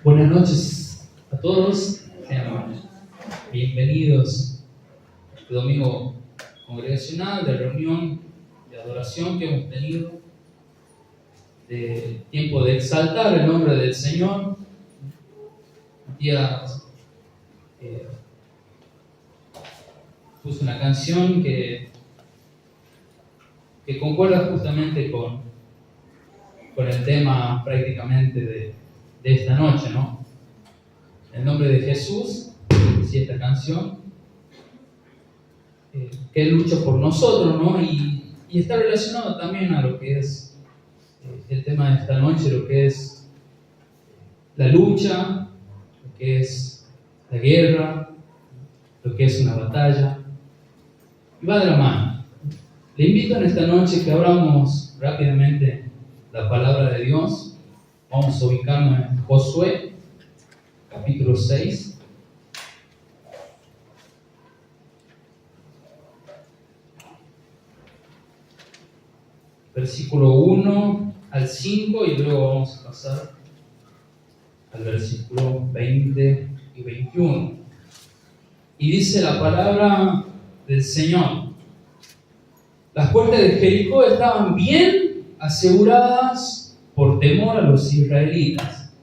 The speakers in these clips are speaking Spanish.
Buenas noches a todos, sean bienvenidos a este domingo congregacional de reunión, de adoración que hemos tenido, de tiempo de exaltar el nombre del Señor. Matías puso una canción que concuerda justamente con el tema prácticamente de esta noche, ¿no? En nombre de Jesús, decía esta canción, que Él lucha por nosotros, ¿no? Y está relacionado también a lo que es el tema de esta noche, lo que es la lucha, lo que es la guerra, lo que es una batalla. Y va de la mano. Le invito en esta noche que abramos rápidamente la palabra de Dios. Vamos a ubicarnos en Josué, capítulo 6. Versículo 1 al 5 y luego vamos a pasar al versículo 20 y 21. Y dice la palabra del Señor: las puertas de Jericó estaban bien aseguradas por temor a los israelitas.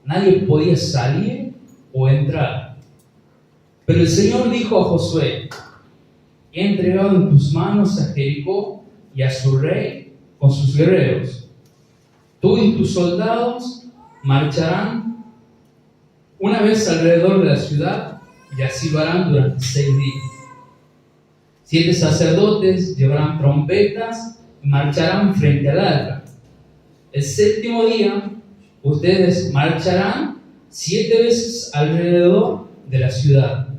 Nadie podía salir o entrar. Pero el Señor dijo a Josué: he entregado en tus manos a Jericó y a su rey con sus guerreros. Tú y tus soldados marcharán una vez alrededor de la ciudad y así lo harán durante 6 días. 7 sacerdotes llevarán trompetas y marcharán frente al arca. El 7º día, ustedes marcharán 7 veces alrededor de la ciudad,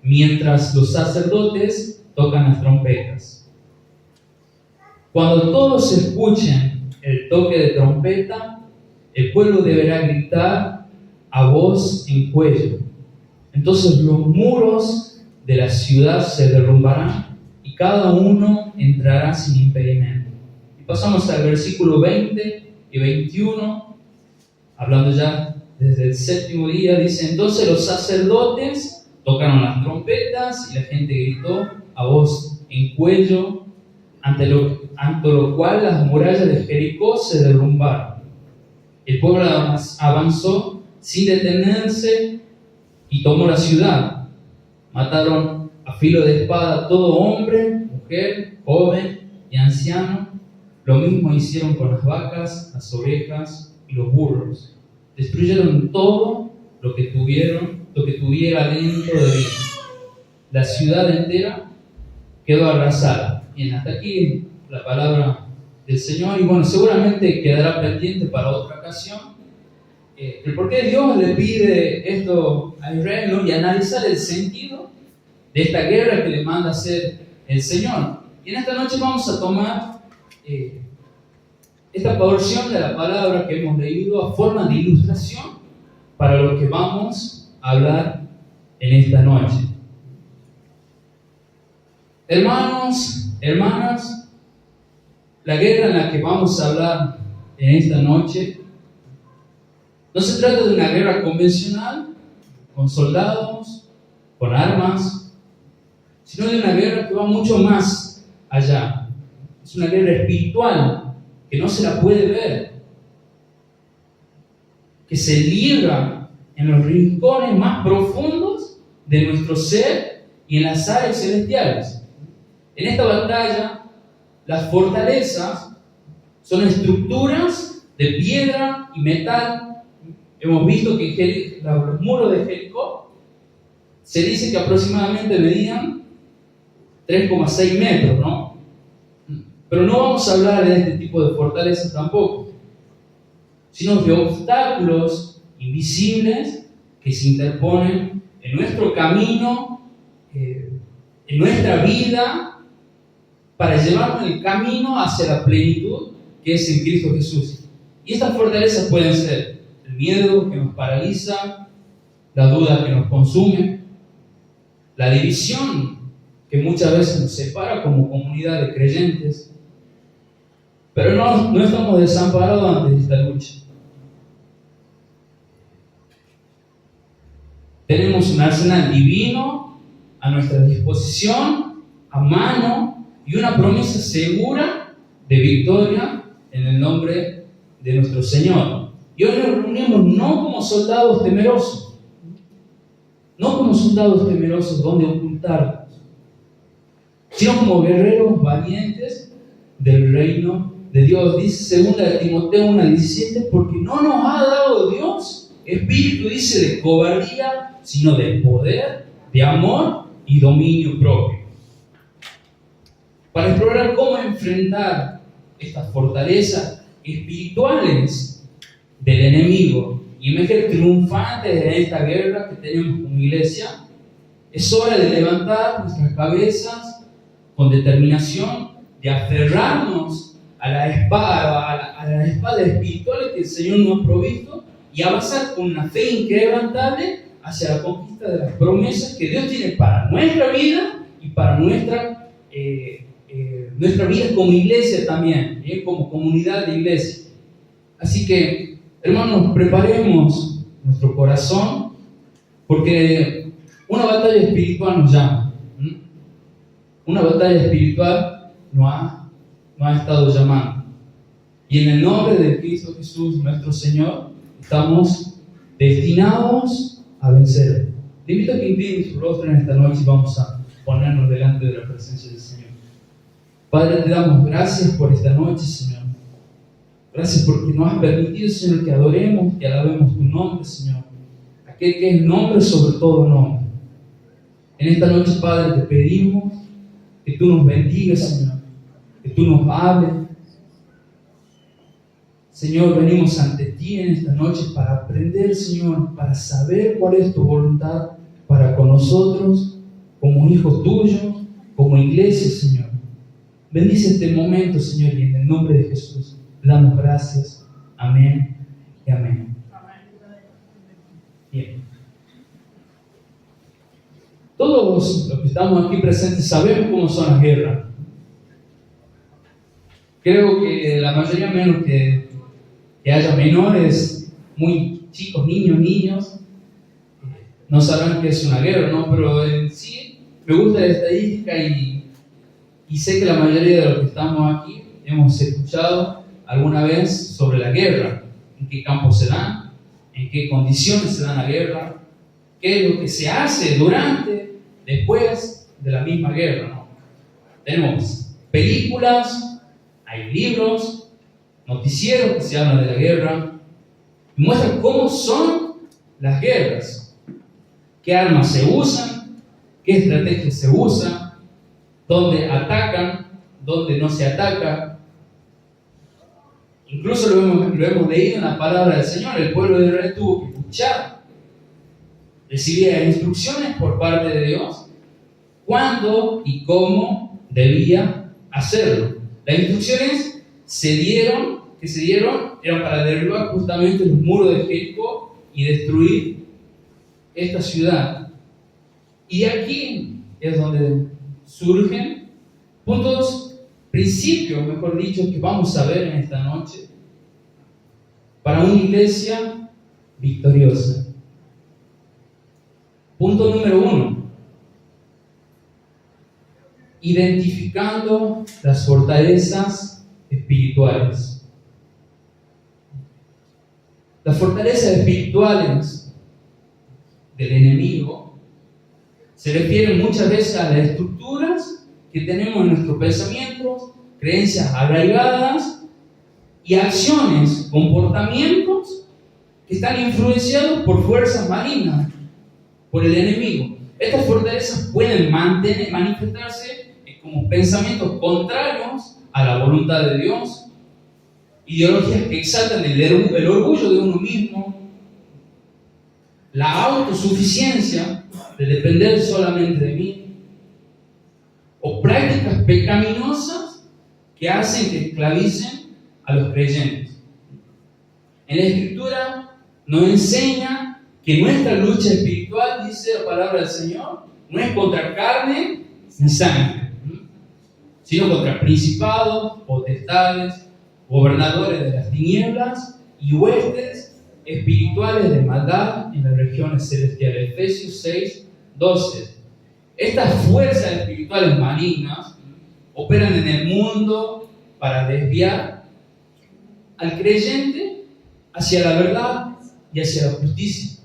mientras los sacerdotes tocan las trompetas. Cuando todos escuchen el toque de trompeta, el pueblo deberá gritar a voz en cuello. Entonces los muros de la ciudad se derrumbarán y cada uno entrará sin impedimento. Y pasamos al versículo 20 y 21, hablando ya desde el 7º día, dice: entonces los sacerdotes tocaron las trompetas y la gente gritó a voz en cuello, ante lo cual las murallas de Jericó se derrumbaron. El pueblo avanzó sin detenerse y tomó la ciudad. Mataron a filo de espada a todo hombre, mujer, joven y anciano. Lo mismo hicieron con las vacas, las ovejas y los burros. Destruyeron todo lo que tuviera dentro de vida. La ciudad entera quedó arrasada. Bien, hasta aquí la palabra del Señor. Y bueno, seguramente quedará pendiente para otra ocasión el por qué Dios le pide esto a Israel, ¿no? Y analizar el sentido de esta guerra que le manda hacer el Señor. Y en esta noche vamos a tomar esta porción de la palabra que hemos leído a forma de ilustración para lo que vamos a hablar en esta noche. Hermanos, hermanas, la guerra en la que vamos a hablar en esta noche no se trata de una guerra convencional, con soldados, con armas, sino de una guerra que va mucho más allá. Es una guerra espiritual que no se la puede ver, que se libra en los rincones más profundos de nuestro ser y en las áreas celestiales. En esta batalla, las fortalezas son estructuras de piedra y metal. Hemos visto que los muros de Jericó se dice que aproximadamente medían 3,6 metros, ¿no? Pero no vamos a hablar de este tipo de fortalezas tampoco, sino de obstáculos invisibles que se interponen en nuestro camino, en nuestra vida, para llevarnos el camino hacia la plenitud que es en Cristo Jesús. Y estas fortalezas pueden ser el miedo que nos paraliza, la duda que nos consume, la división que muchas veces nos separa como comunidad de creyentes. Pero no estamos desamparados ante esta lucha. tenemos un arsenal divino a nuestra disposición, a mano, y una promesa segura de victoria en el nombre de nuestro Señor. Y hoy nos reunimos no como soldados temerosos, no como soldados temerosos donde ocultarnos, sino como guerreros valientes del reino de Dios. Dice 2 Timoteo 1:17, porque no nos ha dado Dios espíritu, dice, de cobardía, sino de poder, de amor y dominio propio. Para explorar cómo enfrentar estas fortalezas espirituales del enemigo y emerger triunfantes de esta guerra que tenemos como iglesia, es hora de levantar nuestras cabezas con determinación, de aferrarnos a la espada espiritual que el Señor nos ha provisto y avanzar con una fe inquebrantable hacia la conquista de las promesas que Dios tiene para nuestra vida y para nuestra vida como iglesia también, como comunidad de iglesia. Así que, hermanos, preparemos nuestro corazón, porque una batalla espiritual nos llama. Una batalla espiritual nos ha estado llamando. Y en el nombre de Cristo Jesús, nuestro Señor, estamos destinados a vencer. Te invito a que inclines su rostro en esta noche y vamos a ponernos delante de la presencia del Señor. Padre, te damos gracias por esta noche, Señor. Gracias porque nos has permitido, Señor, que adoremos, que alabemos tu nombre, Señor. Aquel que es nombre sobre todo nombre. En esta noche, Padre, te pedimos que tú nos bendigas, Señor. Que tú nos hables. Señor, venimos ante ti en esta noche para aprender, Señor, para saber cuál es tu voluntad para con nosotros, como hijos tuyos, como iglesia, Señor. Bendice este momento, Señor, y en el nombre de Jesús te damos gracias. Amén y amén. Bien. Todos los que estamos aquí presentes sabemos cómo son las guerras. Creo que la mayoría, menos que haya menores, muy chicos, niños, no sabrán que es una guerra, ¿no? Pero en sí me gusta la estadística y sé que la mayoría de los que estamos aquí hemos escuchado alguna vez sobre la guerra, en qué campos se dan, en qué condiciones se dan la guerra, qué es lo que se hace durante, después de la misma guerra, ¿no? Tenemos películas, hay libros, noticieros que se hablan de la guerra y muestran cómo son las guerras, qué armas se usan, qué estrategias se usan, dónde atacan, dónde no se ataca. Incluso lo hemos leído en la palabra del Señor. El pueblo de Israel tuvo que escuchar, recibía instrucciones por parte de Dios cuándo y cómo debía hacerlo. Las instrucciones que se dieron eran para derribar justamente los muros de Jericó y destruir esta ciudad. Y aquí es donde surgen principios, mejor dicho, que vamos a ver en esta noche para una iglesia victoriosa. Punto número 1. Identificando las fortalezas espirituales. Las fortalezas espirituales del enemigo se refieren muchas veces a las estructuras que tenemos en nuestros pensamientos, creencias arraigadas y acciones, comportamientos que están influenciados por fuerzas malignas, por el enemigo. Estas fortalezas pueden manifestarse como pensamientos contrarios a la voluntad de Dios, ideologías que exaltan el orgullo de uno mismo, la autosuficiencia de depender solamente de mí, o prácticas pecaminosas que hacen que esclavicen a los creyentes. En la Escritura nos enseña que nuestra lucha espiritual, dice la palabra del Señor, no es contra carne ni sangre, sino contra principados, potestades, gobernadores de las tinieblas y huestes espirituales de maldad en las regiones celestiales. Efesios 6, 12. Estas fuerzas espirituales malignas operan en el mundo para desviar al creyente hacia la verdad y hacia la justicia.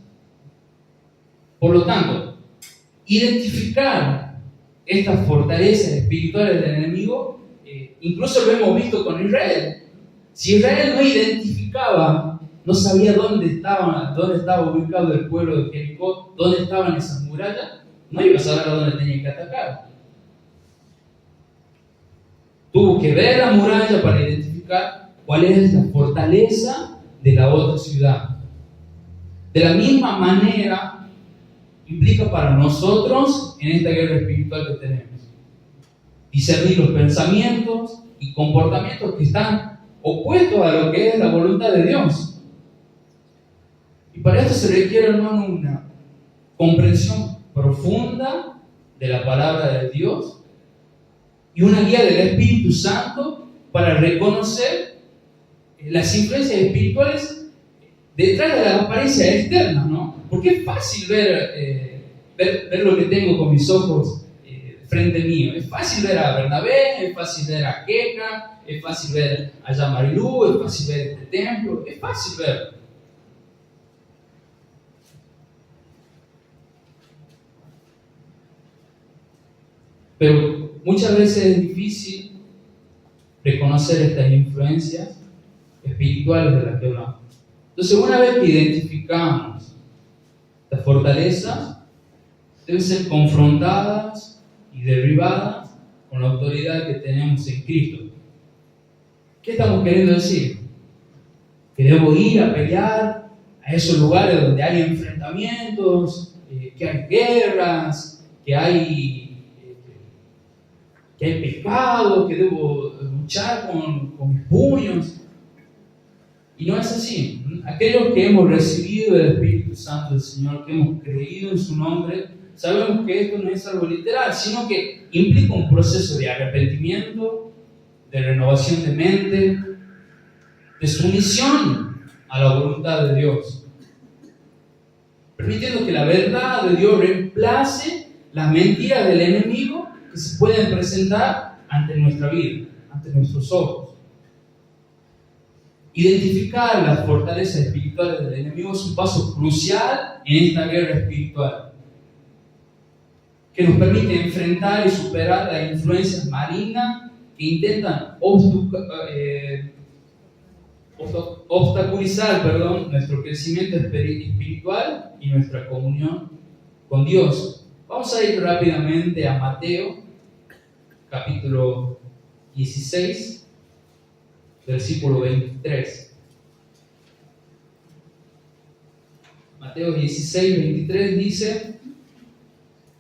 Por lo tanto, identificar estas fortalezas espirituales del enemigo, incluso lo hemos visto con Israel. Si Israel no identificaba, no sabía dónde estaba ubicado el pueblo de Jericó, dónde estaban esas murallas, no iba a saber a dónde tenía que atacar. Tuvo que ver la muralla para identificar cuál es la fortaleza de la otra ciudad. De la misma manera, implica para nosotros en esta guerra espiritual que tenemos discernir los pensamientos y comportamientos que están opuestos a lo que es la voluntad de Dios. Y para esto se requiere, hermano, una comprensión profunda de la palabra de Dios y una guía del Espíritu Santo para reconocer las influencias espirituales detrás de la apariencia externa, ¿no? Porque es fácil ver lo que tengo con mis ojos frente mío. Es fácil ver a Bernabé, es fácil ver a Queca, es fácil ver a Yamarilú, es fácil ver este templo, es fácil ver. Pero muchas veces es difícil reconocer estas influencias espirituales de las que hablamos. Entonces, una vez que identificamos las fortalezas, deben ser confrontadas y derribadas con la autoridad que tenemos en Cristo. ¿Qué estamos queriendo decir? Que debo ir a pelear a esos lugares donde hay enfrentamientos, que hay guerras, que hay pecado, que debo luchar con mis puños. Y no es así. Aquellos que hemos recibido el Espíritu Santo del Señor, que hemos creído en su nombre, sabemos que esto no es algo literal, sino que implica un proceso de arrepentimiento, de renovación de mente, de sumisión a la voluntad de Dios, permitiendo que la verdad de Dios reemplace las mentiras del enemigo que se pueden presentar ante nuestra vida, ante nuestros ojos. Identificar las fortalezas espirituales del enemigo es un paso crucial en esta guerra espiritual, que nos permite enfrentar y superar las influencias malignas que intentan obstaculizar nuestro crecimiento espiritual y nuestra comunión con Dios. Vamos a ir rápidamente a Mateo, capítulo 16, versículo 23. Mateo 16, 23 dice: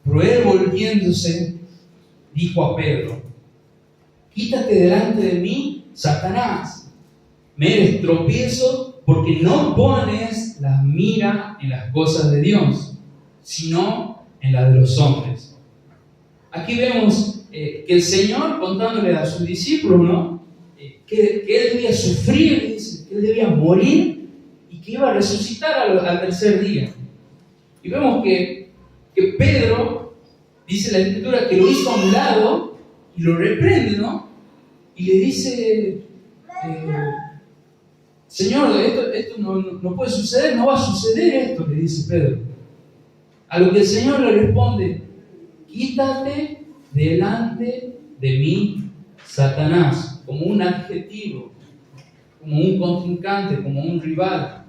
pero él, volviéndose, dijo a Pedro: quítate delante de mí, Satanás, me eres tropiezo, porque no pones la mira en las cosas de Dios, sino en las de los hombres. Aquí vemos que el Señor, contándole a sus discípulos, ¿no? Que él debía sufrir, dice, que él debía morir y que iba a resucitar al tercer día. Y vemos que Pedro, dice la Escritura, que lo hizo a un lado y lo reprende, ¿no? Y le dice: Señor, esto no puede suceder, no va a suceder esto, le dice Pedro. A lo que el Señor le responde: quítate delante de mí, Satanás, como un adjetivo, como un contrincante, como un rival,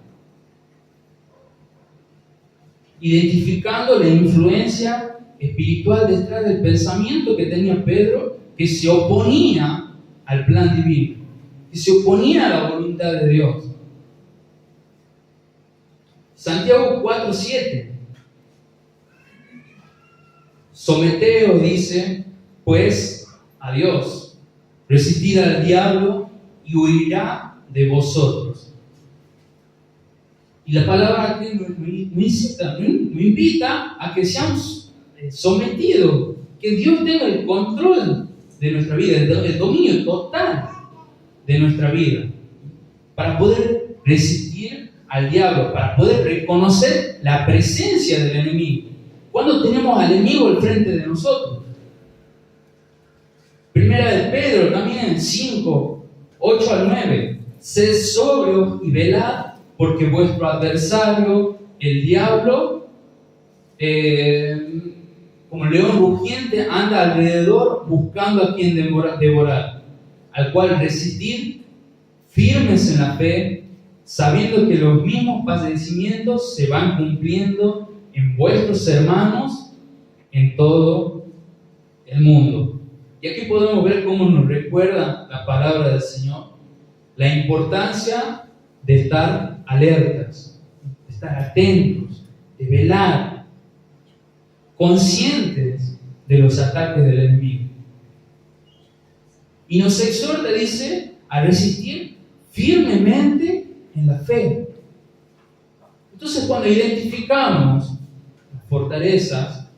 identificando la influencia espiritual detrás del pensamiento que tenía Pedro, que se oponía al plan divino, que se oponía a la voluntad de Dios. Santiago 4:7. Someteos, dice, pues, a Dios. Resistid al diablo y huirá de vosotros. Y la palabra aquí nos invita a que seamos sometidos, que Dios tenga el control de nuestra vida, el dominio total de nuestra vida, para poder resistir al diablo para poder reconocer la presencia del enemigo. ¿Cuándo tenemos al enemigo al frente de nosotros? Primera de Pedro, también 5, 8 al 9. Sed sobrios y velad, porque vuestro adversario, el diablo, como león rugiente, anda alrededor buscando a quien devorar, al cual resistir firmes en la fe, sabiendo que los mismos padecimientos se van cumpliendo en vuestros hermanos en todo el mundo. Y aquí podemos ver cómo nos recuerda la palabra del Señor la importancia de estar alertas, de estar atentos, de velar, conscientes de los ataques del enemigo. Y nos exhorta, dice, a resistir firmemente en la fe. Entonces, cuando identificamos las fortalezas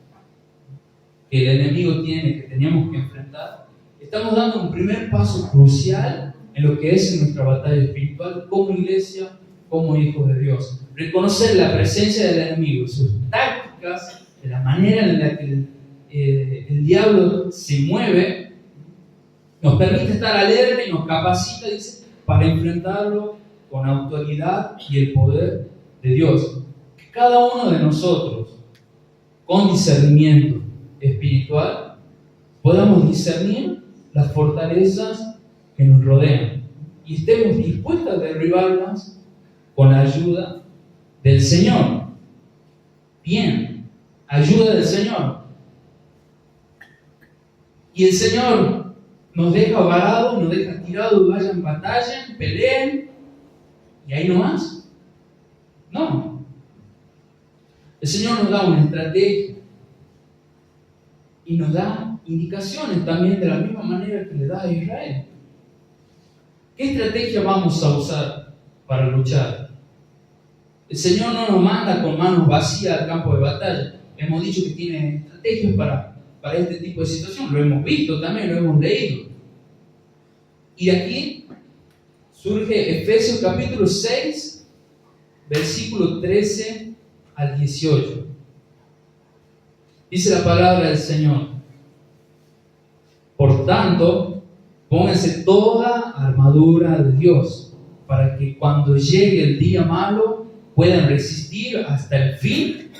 que el enemigo tiene, que tenemos que enfrentar, estamos dando un primer paso crucial en lo que es nuestra batalla espiritual como iglesia, como hijos de Dios. Reconocer la presencia del enemigo, sus tácticas, de la manera en la que el diablo se mueve, nos permite estar alerta y nos capacita, dice, para enfrentarlo con autoridad y el poder de Dios. Que cada uno de nosotros, con discernimiento espiritual, podamos discernir las fortalezas que nos rodean y estemos dispuestos a derribarlas con la ayuda del Señor. Bien, ayuda del Señor. Y el Señor nos deja varados, nos deja tirados, vayan, batallen, peleen, y ahí nomás. No. El Señor nos da una estrategia y nos da indicaciones también de la misma manera que le da a Israel. ¿Qué estrategia vamos a usar para luchar? El Señor no nos manda con manos vacías al campo de batalla. Hemos dicho que tiene estrategias para este tipo de situación. Lo hemos visto también, lo hemos leído. Y de aquí surge Efesios capítulo 6, versículo 13 al 18. Dice la palabra del Señor: por tanto, pónganse toda armadura de Dios, para que cuando llegue el día malo puedan resistir hasta el fin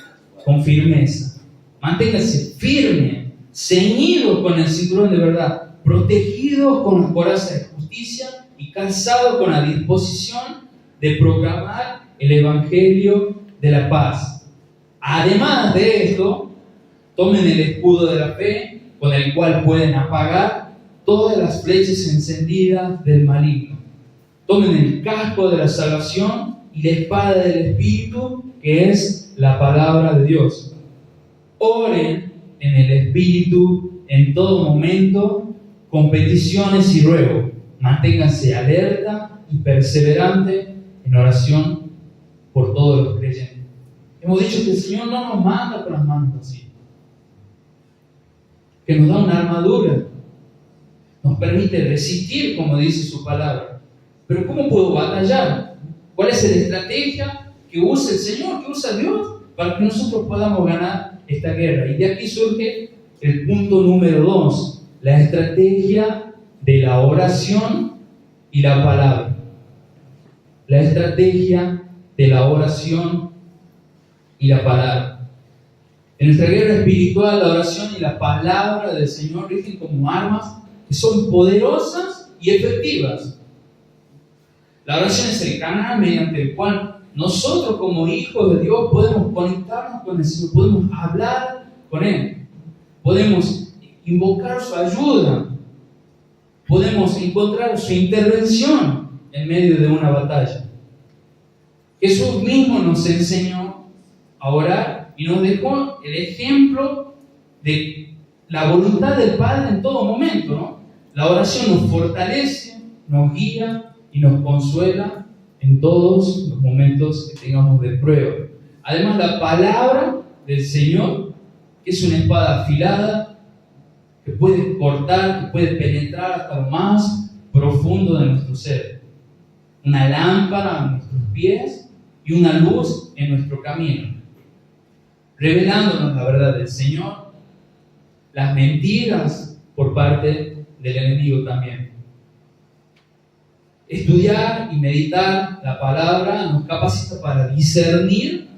con firmeza. Manténganse firmes, ceñidos con el cinturón de verdad, protegidos con la coraza de justicia y calzados con la disposición de proclamar el evangelio de la paz. Además de esto, tomen el escudo de la fe, con el cual pueden apagar todas las flechas encendidas del maligno. Tomen el casco de la salvación y la espada del Espíritu, que es la palabra de Dios. Oren en el Espíritu en todo momento, con peticiones y ruegos. Manténganse alerta y perseverante en oración por todos los creyentes. Hemos dicho que el Señor no nos manda con las manos vacías, que nos da una armadura, nos permite resistir, como dice su palabra. Pero ¿cómo puedo batallar? ¿Cuál es la estrategia que usa el Señor, que usa Dios, para que nosotros podamos ganar esta guerra? Y de aquí surge el punto número 2, la estrategia de la oración y la palabra. La estrategia de la oración y la palabra. En nuestra guerra espiritual, la oración y la palabra del Señor rigen como armas que son poderosas y efectivas. La oración es el canal mediante el cual nosotros como hijos de Dios podemos conectarnos con el Señor, podemos hablar con Él, podemos invocar su ayuda, podemos encontrar su intervención en medio de una batalla. Jesús mismo nos enseñó a orar y nos dejó el ejemplo de la voluntad del Padre en todo momento, ¿no? La oración nos fortalece, nos guía y nos consuela en todos los momentos que tengamos de prueba. Además, la palabra del Señor, que es una espada afilada, que puede cortar, que puede penetrar hasta lo más profundo de nuestro ser. Una lámpara a nuestros pies y una luz en nuestro camino, revelándonos la verdad del Señor, las mentiras por parte del enemigo también. Estudiar y meditar la palabra nos capacita para discernir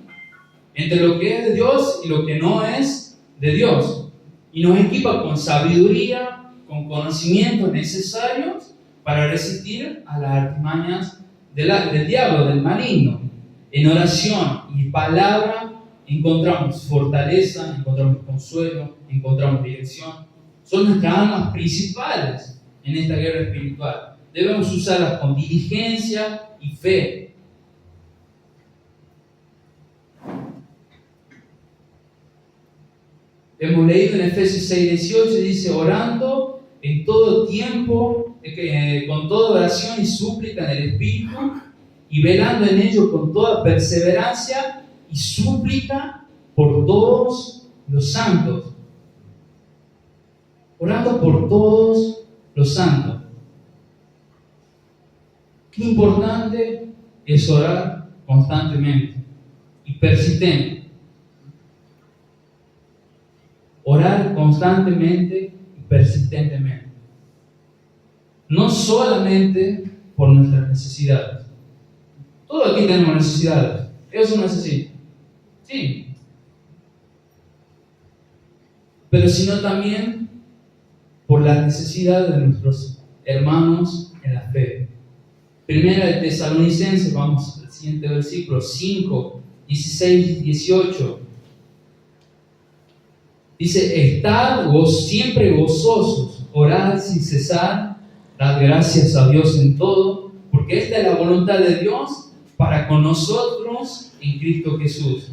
entre lo que es de Dios y lo que no es de Dios, y nos equipa con sabiduría, con conocimientos necesarios para resistir a las artimañas del diablo, del maligno. En oración y palabra encontramos fortaleza, encontramos consuelo, encontramos dirección. Son nuestras armas principales en esta guerra espiritual. Debemos usarlas con diligencia y fe. Hemos leído en Efesios 6:18, dice, orando en todo tiempo, con toda oración y súplica en el Espíritu, y velando en ello con toda perseverancia y súplica por todos los santos. Orando por todos los santos. Qué importante es orar constantemente y persistente. Orar constantemente y persistentemente. No solamente por nuestras necesidades. Todos aquí tenemos necesidades. Eso necesita. Sí. Pero sino también por las necesidades de nuestros hermanos en la fe. Primera de Tesalonicenses, vamos al siguiente versículo, 5, 16 y 18. Dice, estad siempre gozosos, orad sin cesar, dad gracias a Dios en todo, porque esta es la voluntad de Dios para con nosotros en Cristo Jesús.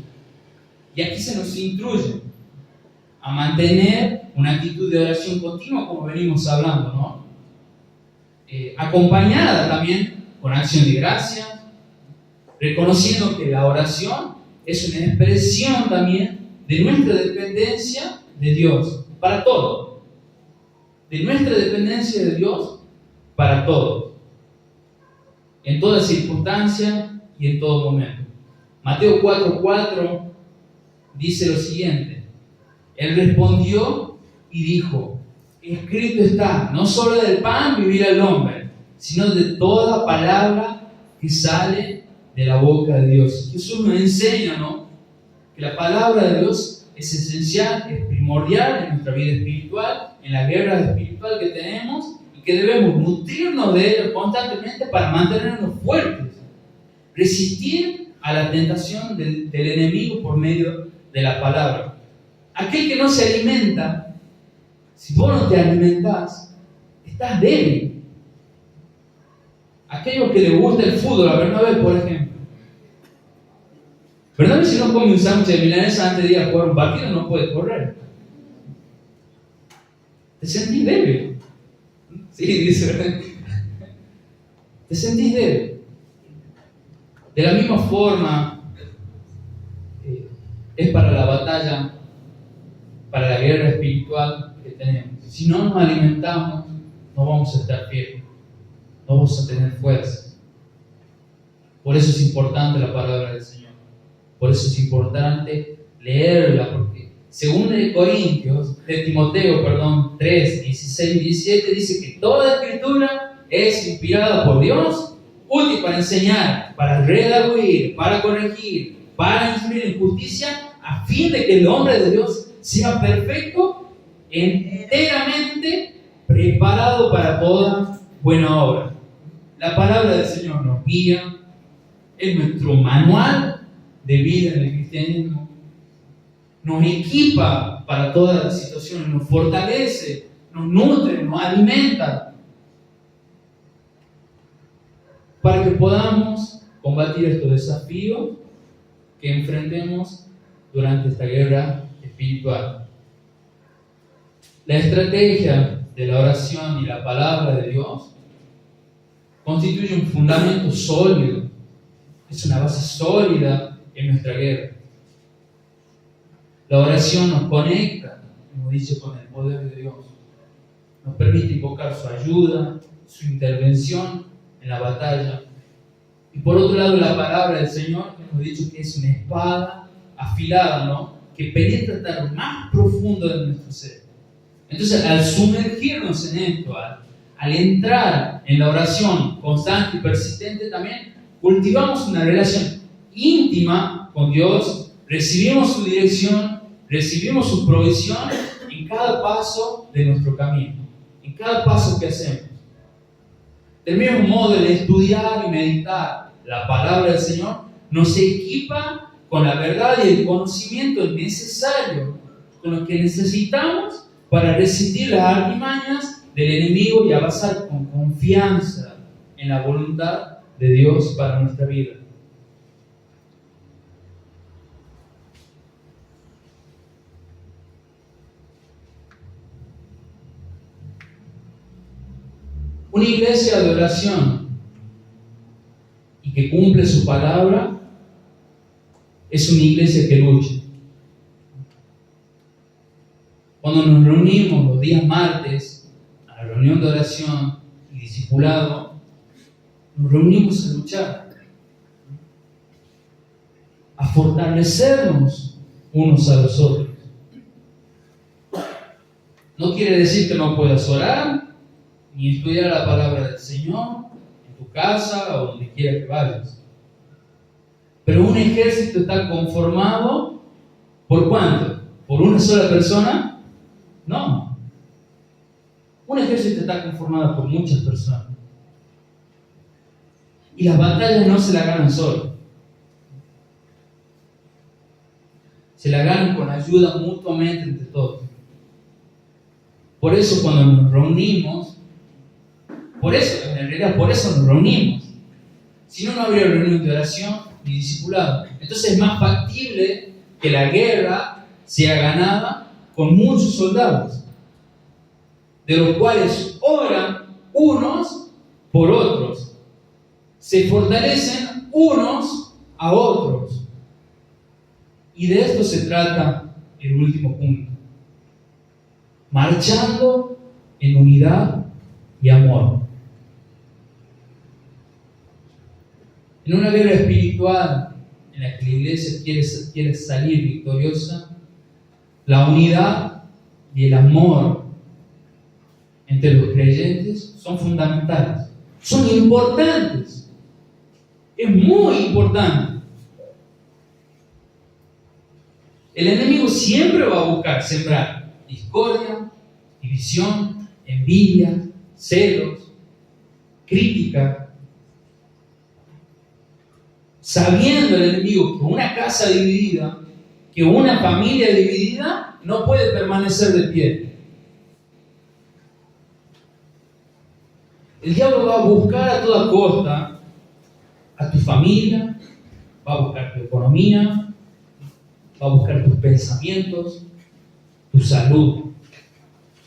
Y aquí se nos instruye a mantener una actitud de oración continua, como venimos hablando, ¿no? Acompañada también con acción de gracias, reconociendo que la oración es una expresión también de nuestra dependencia de Dios para todo. De nuestra dependencia de Dios para todo. En toda circunstancia y en todo momento. Mateo 4:4 dice lo siguiente. Él respondió y dijo, escrito está, no solo del pan vivirá el hombre, sino de toda palabra que sale de la boca de Dios. Jesús nos enseña, ¿no?, que la palabra de Dios es esencial, es primordial en nuestra vida espiritual, en la guerra espiritual que tenemos, y que debemos nutrirnos de ella constantemente para mantenernos fuertes, resistir a la tentación del enemigo por medio de la palabra. Aquel que no se alimenta, si vos no te alimentás, estás débil. Aquellos que les gusta el fútbol, a Bernabé, por ejemplo. Bernabé, si no come un sándwich de milanesa antes de ir a jugar un partido, no puede correr. Te sentís débil. Sí, dice. Te sentís débil. De la misma forma, es para la batalla, para la guerra espiritual que tenemos. Si no nos alimentamos, no vamos a estar fieles, no vamos a tener fuerza. Por eso es importante la palabra del Señor. Por eso es importante leerla, porque según Timoteo 3, 16 y 17 dice que toda escritura es inspirada por Dios, útil para enseñar, para redarguir, para corregir, para instruir en justicia, a fin de que el hombre de Dios sea perfecto, enteramente preparado para toda buena obra. La palabra del Señor nos guía, es nuestro manual de vida en el cristianismo, nos equipa para todas las situaciones, nos fortalece, nos nutre, nos alimenta, para que podamos combatir estos desafíos que enfrentemos durante esta guerra espiritual. La estrategia de la oración y la palabra de Dios constituye un fundamento sólido, es una base sólida en nuestra guerra. La oración nos conecta, como dice, con el poder de Dios. Nos permite invocar su ayuda, su intervención en la batalla. Y por otro lado, la palabra del Señor, hemos dicho que es una espada afilada, ¿no? Que penetra hasta lo más profundo de nuestro ser. Entonces, al sumergirnos en esto, al entrar en la oración constante y persistente, también cultivamos una relación íntima con Dios, recibimos su dirección, recibimos su provisión en cada paso de nuestro camino, en cada paso que hacemos. Del mismo modo, el estudiar y meditar la palabra del Señor nos equipa con la verdad y el conocimiento necesario, con lo que necesitamos para resistir las artimañas del enemigo y avanzar con confianza en la voluntad de Dios para nuestra vida. Una iglesia de oración y que cumple su palabra es una iglesia que lucha. Cuando nos reunimos los días martes a la reunión de oración y discipulado, nos reunimos a luchar, a fortalecernos unos a los otros. No quiere decir que no puedas orar ni estudiar la palabra del Señor en tu casa o donde quiera que vayas. Pero un ejército está conformado ¿por cuánto? ¿Por una sola persona? No. Un ejército está conformado por muchas personas. Y las batallas no se las ganan solos. Se las ganan con ayuda mutuamente entre todos. Por eso cuando nos reunimos, por eso nos reunimos. Si no, no habría reunión de oración ni discipulado. Entonces es más factible que la guerra sea ganada con muchos soldados, de los cuales oran unos por otros, se fortalecen unos a otros. Y de esto se trata el último punto: marchando en unidad y amor. En una guerra espiritual en la que la iglesia quiere salir victoriosa, la unidad y el amor entre los creyentes son fundamentales, son importantes, es muy importante. El enemigo siempre va a buscar sembrar discordia, división, envidia, celos, crítica, sabiendo el enemigo que una casa dividida, que una familia dividida no puede permanecer de pie. El diablo va a buscar a toda costa a tu familia, va a buscar tu economía, va a buscar tus pensamientos, tu salud.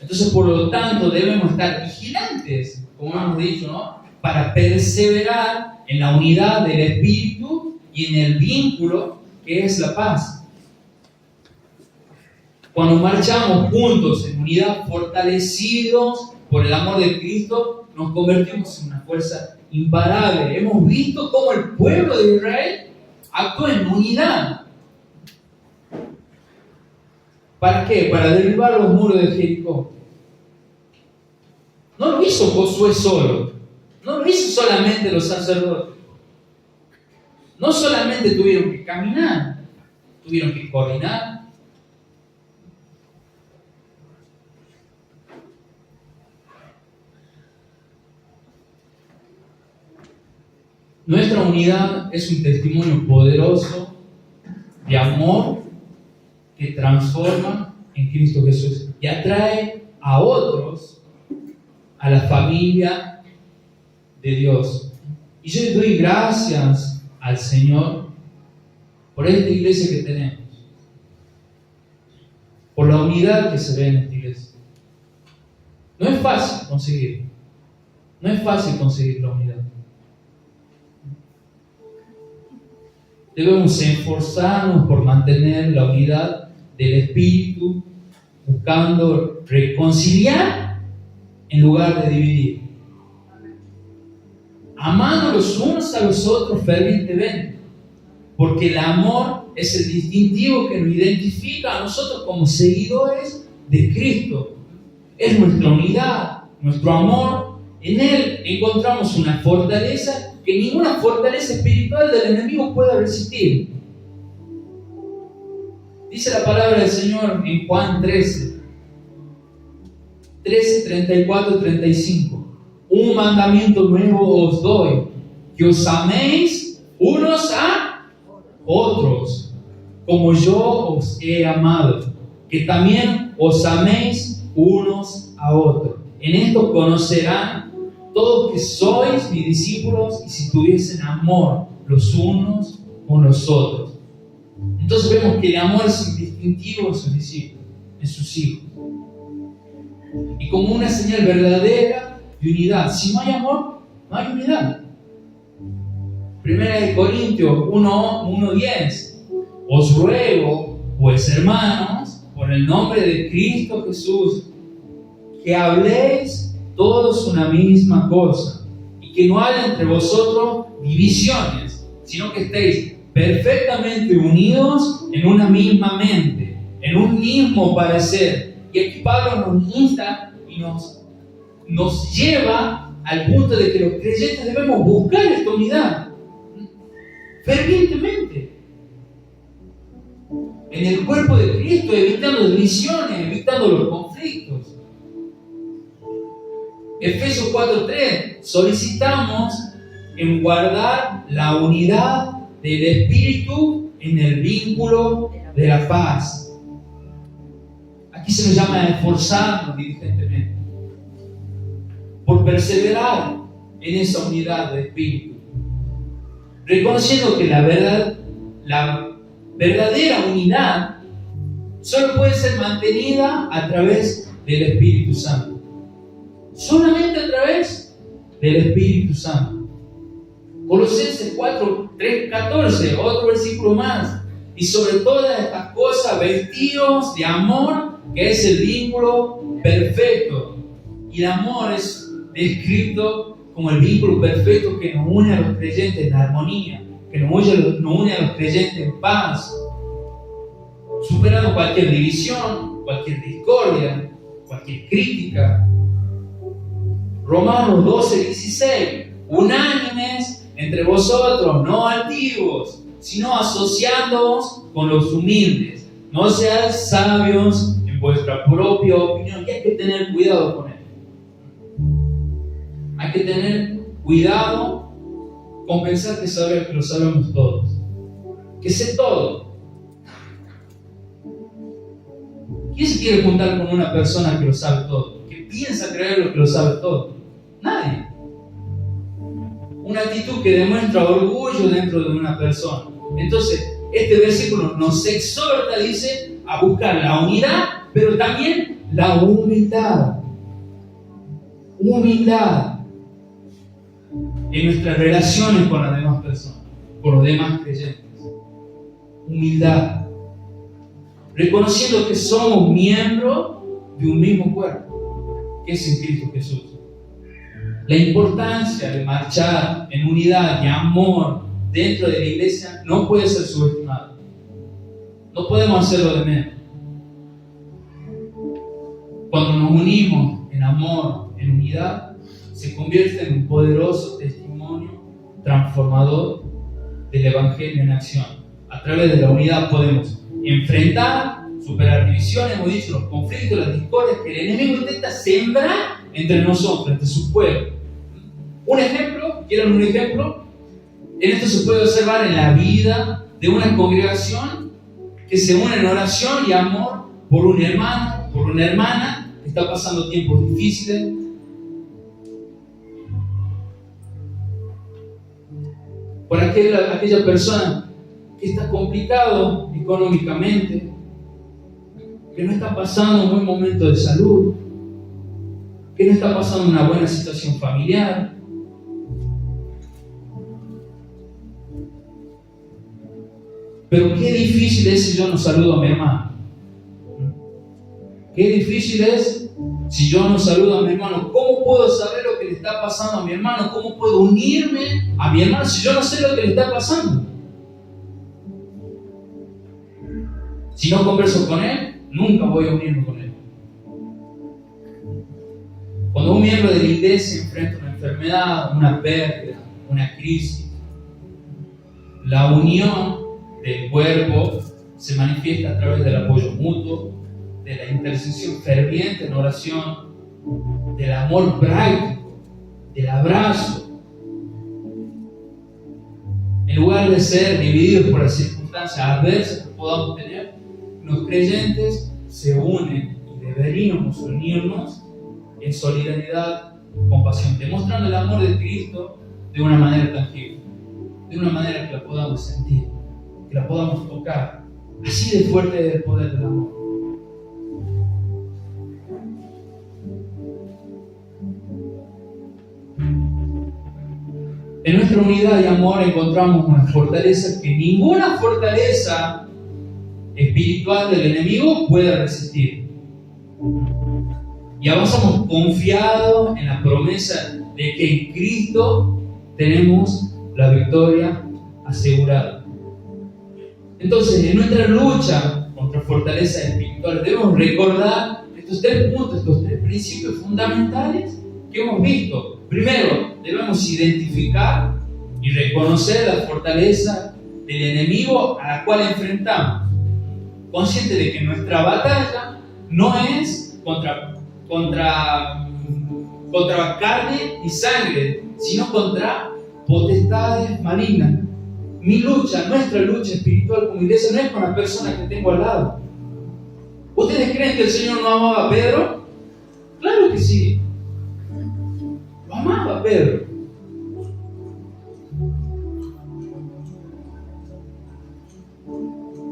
Entonces, por lo tanto, debemos estar vigilantes, como hemos dicho, ¿no? Para perseverar en la unidad del Espíritu y en el vínculo que es la paz. Cuando marchamos juntos en unidad, fortalecidos por el amor de Cristo, nos convertimos en una fuerza imparable. Hemos visto cómo el pueblo de Israel actuó en unidad. ¿Para qué? Para derribar los muros de Jericó. No lo hizo Josué solo. No lo hizo solamente los sacerdotes. No solamente tuvieron que caminar, tuvieron que coordinar. Nuestra unidad es un testimonio poderoso de amor que transforma en Cristo Jesús y atrae a otros a la familia de Dios. Y yo le doy gracias al Señor por esta iglesia que tenemos, por la unidad que se ve en esta iglesia. No es fácil conseguir, no es fácil conseguir la unidad. Debemos esforzarnos por mantener la unidad del Espíritu, buscando reconciliar en lugar de dividir. amando los unos a los otros fervientemente, porque el amor es el distintivo que nos identifica a nosotros como seguidores de Cristo. Es nuestra unidad, nuestro amor. En Él encontramos una fortaleza que ninguna fortaleza espiritual del enemigo pueda resistir. Dice la palabra del Señor en Juan 13, 34, 35. Un mandamiento nuevo os doy, que os améis unos a otros, como yo os he amado, que también os améis unos a otros. En esto conocerán todos que sois mis discípulos, y si tuviesen amor los unos con los otros. Entonces vemos que el amor es un distintivo en sus discípulos, en sus hijos, y como una señal verdadera de unidad. Si no hay amor, no hay unidad. Primera de Corintios 1:10. Os ruego, pues hermanos, por el nombre de Cristo Jesús, que habléis todos una misma cosa, y que no haya entre vosotros divisiones, sino que estéis perfectamente unidos en una misma mente, en un mismo parecer. Y aquí Pablo nos insta y nos lleva al punto de que los creyentes debemos buscar esta unidad fervientemente en el cuerpo de Cristo, evitando divisiones, evitando los conflictos. Efesios 4:3, solicitamos en guardar la unidad del Espíritu en el vínculo de la paz. Aquí se nos llama a esforzarnos diligentemente por perseverar en esa unidad de Espíritu, reconociendo que la verdadera unidad solo puede ser mantenida a través del Espíritu Santo. Solamente a través del Espíritu Santo. Colosenses 4:14, otro versículo más. Y sobre todas estas cosas, vestidos de amor, que es el vínculo perfecto. Y el amor es descrito como el vínculo perfecto que nos une a los creyentes en armonía, que nos une a los creyentes en paz, superando cualquier división, cualquier discordia, cualquier crítica. Romanos 12:16, unánimes entre vosotros, no altivos, sino asociándoos con los humildes. No seáis sabios en vuestra propia opinión. Y hay que tener cuidado con él. Hay que tener cuidado con pensar que lo sabemos todos. Que sé todo. ¿Quién se quiere juntar con una persona que lo sabe todo? Que piensa creer que lo sabe todo. Nadie. Una actitud que demuestra orgullo dentro de una persona. Entonces, este versículo nos exhorta, dice, a buscar la unidad, pero también la humildad. Humildad en nuestras relaciones con las demás personas, con los demás creyentes. Humildad. Reconociendo que somos miembros de un mismo cuerpo, que es en Cristo Jesús. La importancia de marchar en unidad y amor dentro de la iglesia no puede ser subestimada. No podemos hacerlo de menos. Cuando nos unimos en amor, en unidad, se convierte en un poderoso testimonio transformador del Evangelio en acción. A través de la unidad podemos enfrentar, superar divisiones, hemos dicho, los conflictos, las discordias que el enemigo intenta sembrar entre nosotros, entre su pueblo. Un ejemplo, ¿quieren un ejemplo? En esto se puede observar en la vida de una congregación que se une en oración y amor por un hermano, por una hermana que está pasando tiempos difíciles. Por aquella persona que está complicado económicamente, que no está pasando un buen momento de salud, que no está pasando una buena situación familiar. Pero qué difícil es si yo no saludo a mi hermano. qué difícil es si yo no saludo a mi hermano. ¿Cómo puedo saber lo que le está pasando a mi hermano? ¿Cómo puedo unirme a mi hermano si yo no sé lo que le está pasando? Si no converso con él, nunca voy a unirme con él. Cuando un miembro de la iglesia enfrenta una enfermedad, una pérdida, una crisis, la unión del cuerpo se manifiesta a través del apoyo mutuo, de la intercesión ferviente en oración, del amor práctico, del abrazo. En lugar de ser divididos por las circunstancias adversas que podamos tener, los creyentes se unen y deberíamos unirnos en solidaridad, compasión, demostrando el amor de Cristo de una manera tangible, de una manera que la podamos sentir, que la podamos tocar. Así de fuerte es el poder del amor. En nuestra unidad y amor encontramos una fortaleza que ninguna fortaleza espiritual del enemigo puede resistir. Y avanzamos confiados en la promesa de que en Cristo tenemos la victoria asegurada. Entonces, en nuestra lucha contra fortalezas espirituales debemos recordar estos tres puntos, estos tres principios fundamentales que hemos visto. Primero, debemos identificar y reconocer la fortaleza del enemigo a la cual enfrentamos, consciente de que nuestra batalla no es contra carne y sangre, sino contra potestades malignas. Mi lucha, nuestra lucha espiritual como iglesia no es con la persona que tengo al lado. ¿Ustedes creen que el Señor no amaba a Pedro? Claro que sí. Lo amaba a Pedro.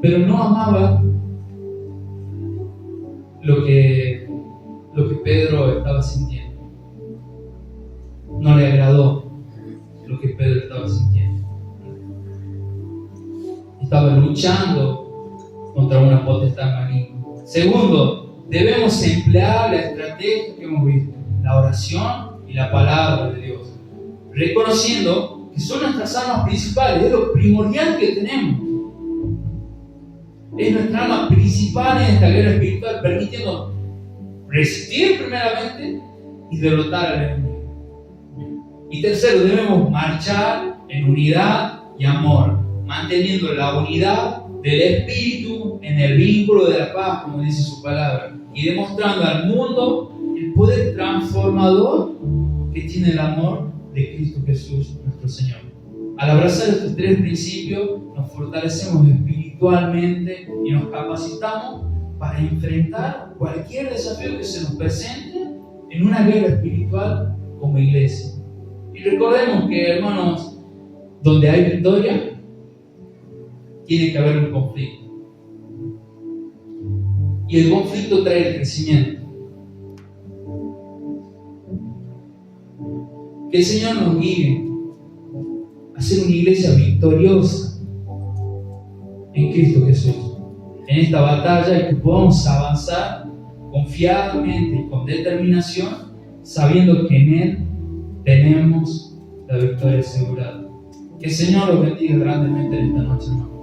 Pero no amaba lo que Pedro estaba sintiendo. No le agradó lo que Pedro estaba sintiendo. Estaba luchando contra una potestad maligna. Segundo, debemos emplear la estrategia que hemos visto, la oración y la palabra de Dios, reconociendo que son nuestras armas principales, es lo primordial que tenemos. Es nuestra arma principal en esta guerra espiritual, permitiendo resistir primeramente y derrotar al enemigo. Y tercero, debemos marchar en unidad y amor, manteniendo la unidad del Espíritu en el vínculo de la paz, como dice su palabra, y demostrando al mundo el poder transformador que tiene el amor de Cristo Jesús, nuestro Señor. Al abrazar estos tres principios, nos fortalecemos espiritualmente y nos capacitamos para enfrentar cualquier desafío que se nos presente en una guerra espiritual como iglesia. Y recordemos que, hermanos, donde hay victoria, tiene que haber un conflicto. Y el conflicto trae el crecimiento. Que el Señor nos guíe a ser una iglesia victoriosa en Cristo Jesús, en esta batalla, y que podamos avanzar confiadamente y con determinación, sabiendo que en Él tenemos la victoria asegurada. Que el Señor los bendiga grandemente en esta noche, hermano.